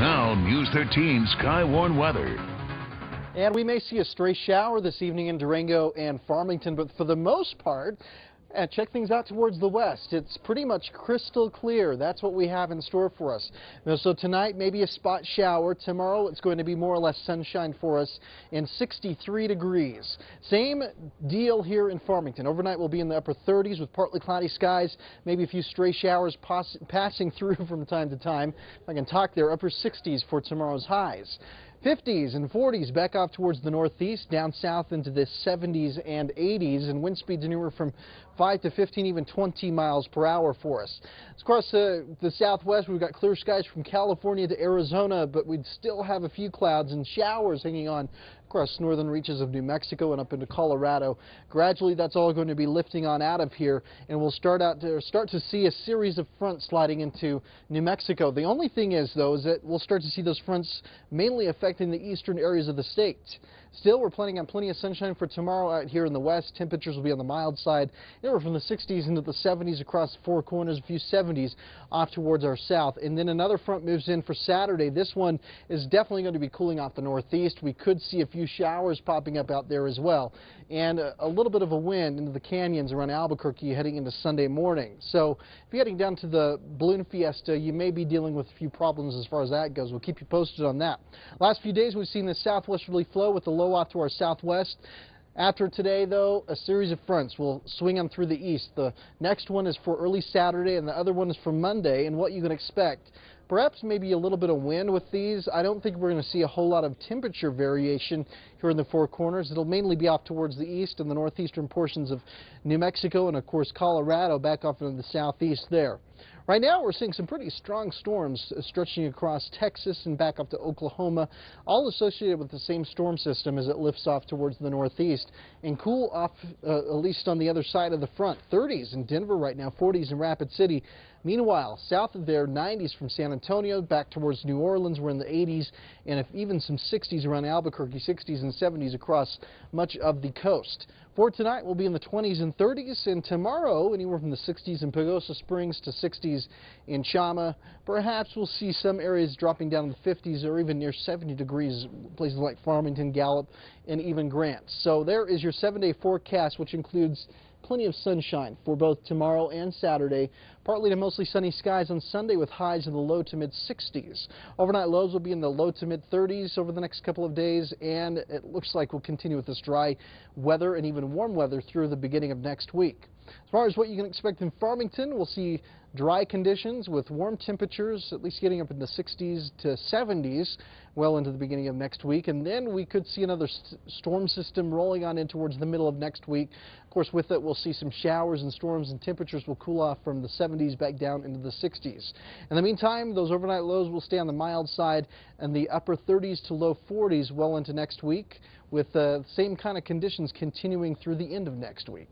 Now, News 13 Skywarn weather. And we may see a stray shower this evening in Durango and Farmington, but for the most part, check things out towards the west. It's pretty much crystal clear. That's what we have in store for us. So tonight, maybe a spot shower. Tomorrow, it's going to be more or less sunshine for us in 63 degrees. Same deal here in Farmington. Overnight, we'll be in the upper 30s with partly cloudy skies, maybe a few stray showers passing through from time to time. If I can talk there, upper 60s for tomorrow's highs. 50s and 40s back off towards the northeast, down south into the 70s and 80s, and wind speeds anywhere from 5 to 15, even 20 miles per hour for us. Across the southwest, we've got clear skies from California to Arizona, but we'd still have a few clouds and showers hanging on across northern reaches of New Mexico and up into Colorado. Gradually, that's all going to be lifting on out of here, and we'll start to see a series of fronts sliding into New Mexico. The only thing is, though, is that we'll start to see those fronts mainly affecting the eastern areas of the state. Still, we're planning on plenty of sunshine for tomorrow out here in the west. Temperatures will be on the mild side, anywhere from the 60s into the 70s across the four corners, a few 70s off towards our south. And then another front moves in for Saturday. This one is definitely going to be cooling off the northeast. We could see a few showers popping up out there as well, and a little bit of a wind into the canyons around Albuquerque heading into Sunday morning. So if you're heading down to the Balloon Fiesta, you may be dealing with a few problems as far as that goes. We'll keep you posted on that. Last few days, we've seen the southwesterly flow with the low off to our southwest. After today, though, a series of fronts will swing on through the east. The next one is for early Saturday, and the other one is for Monday. And what you can expect, perhaps maybe a little bit of wind with these. I don't think we're going to see a whole lot of temperature variation here in the four corners. It'll mainly be off towards the east and the northeastern portions of New Mexico and, of course, Colorado back off into the southeast there. Right now, we're seeing some pretty strong storms stretching across Texas and back up to Oklahoma, all associated with the same storm system as it lifts off towards the northeast, and cool off at least on the other side of the front. 30s in Denver right now, 40s in Rapid City. Meanwhile, south of there, 90s from San Antonio back towards New Orleans. We're in the 80s, and even some 60s around Albuquerque, 60s and 70s across much of the coast. For tonight, we'll be in the 20s and 30s, and tomorrow, anywhere from the 60s in Pagosa Springs to 60s in Chama. Perhaps we'll see some areas dropping down to the 50s or even near 70 degrees, places like Farmington, Gallup, and even Grant. So there is your 7-day forecast, which includes plenty of sunshine for both tomorrow and Saturday. Partly to mostly sunny skies on Sunday with highs in the low to mid 60s. Overnight lows will be in the low to mid 30s over the next couple of days, and it looks like we'll continue with this dry weather and even warm weather through the beginning of next week. As far as what you can expect in Farmington, we'll see dry conditions with warm temperatures, at least getting up in the 60s to 70s well into the beginning of next week. And then we could see another storm system rolling on in towards the middle of next week. Of course, with it, we'll see some showers and storms, and temperatures will cool off from the 70s back down into the 60s. In the meantime, those overnight lows will stay on the mild side and the upper 30s to low 40s well into next week, with the same kind of conditions continuing through the end of next week.